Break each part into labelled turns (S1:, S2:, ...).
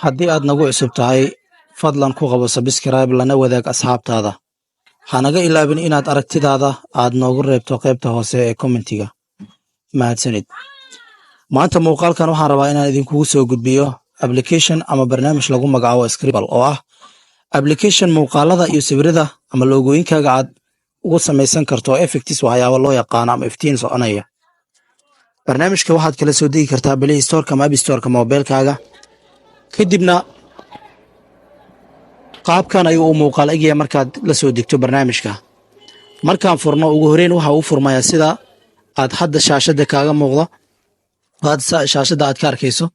S1: haddii aad nagu cusub tahay fadlan ku qabo subscribe lana wadaag asxaabtaada hanaga ilaabin inaad aragtidaada aad noogu reebto qaybta hoose ee commentiga mahadsanid maanta muuqaalkan waxaan rabaa inaan idinkugu soo gudbiyo application ama barnaamij lagu magacaabo Scribble oo ah application muuqaalada iyo sawirada ama loogooyinkaaga aad ugu samaysan karto effects waxyaabo loo yaqaan ama iftiin soconaya barnaamijka waxaad kala soo degi kartaa Play Store ama App Store ka mobilkaaga kadibna qaabkan ayuu muuqaal eegaya markaad la soo degto barnaamijka markaan furno ugu horeyn waxa uu furmayaa sida aad hadda shaashada kaaga muuqdo aad shaashada aad ka arkayso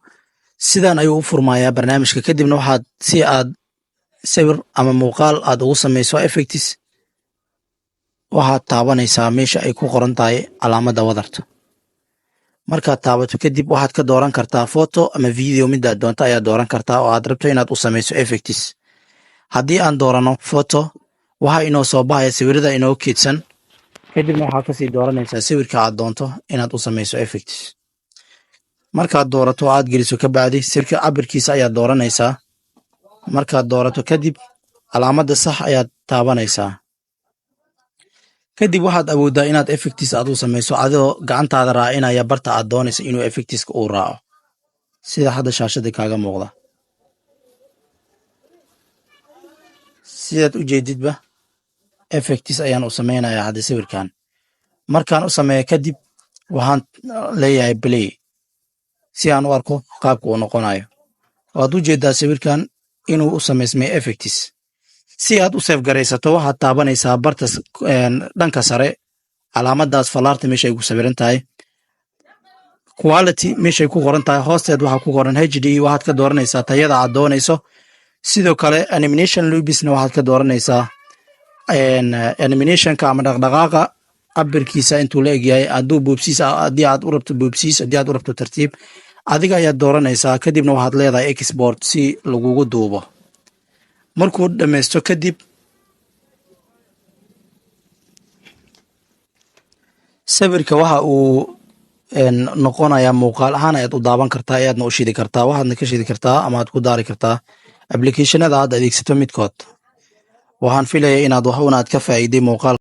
S1: sidan ayuu u furmayaa barnaamijka kadibna waxaad si aad sawir ama muuqaal aad ugu samayso effects waxaad taabanaysaa meesha ay ku qoran tahay calaamadda wadarta markaad taabato kadib waxaad ka dooran kartaa photo ama video mid aad doonto ayaa dooran kartaa oo aad rabto inaad u samayso effects haddii aan doorano photo waxa inoo soo baxaya sawirada inoo keedsan kadibna waxaad kasii dooranaysaa sawirka aad doonto inaad u samayso effects markaad doorato aad geliso ka bacdi sawirka cabirkiisa ayaad dooranaysaa markaad doorato kadib calaamadda sax ayaad taabanaysaa kadib waxaad awooddaa inaad effects aad u samayso adigoo gacantaada raacinaya barta aad doonayso inuu effects uu raaco sida hadda shaashada kaaga muuqda sidaad u jeedidba effects ayaan u samaynayaa hadda sawirkan markaan u sameeyo kadib waxaan leeyahay play si aan u arko qaabka uu noqonayo waad u jeedaa sawirkan inuu u samaysmay effects si aad u save garaysato waxaad taabanaysaa barta dhanka sare calaamaddaas falaarta meesha ay ku sawiran tahay quality meeshay ku qoran tahay hoosteed waxaa ku qoran HD waxaad ka dooranaysaa tayada aad doonayso sidoo kale animation loopsna waxaad ka dooranaysaa animationka ama dhaqdhaqaaqa cabirkiisa intuu la egyahay hadduu boobsiis haddii aad u rabto boobsiis haddii aad u rabto tartiib adiga ayaad dooranaysaa kadibna waxaad leedahay export si lagugu duubo markuu dhammaysto kadib sawirka waxa uu noqonayaa muuqaal ahaan ayaad u daaban kartaa ayaadna u shidi kartaa waxaadna ka shidi kartaa ama aad ku daari kartaa applicationada aad adeegsato midkood waxaan filayaa inaad wax unaad ka faa'iiday muuqaal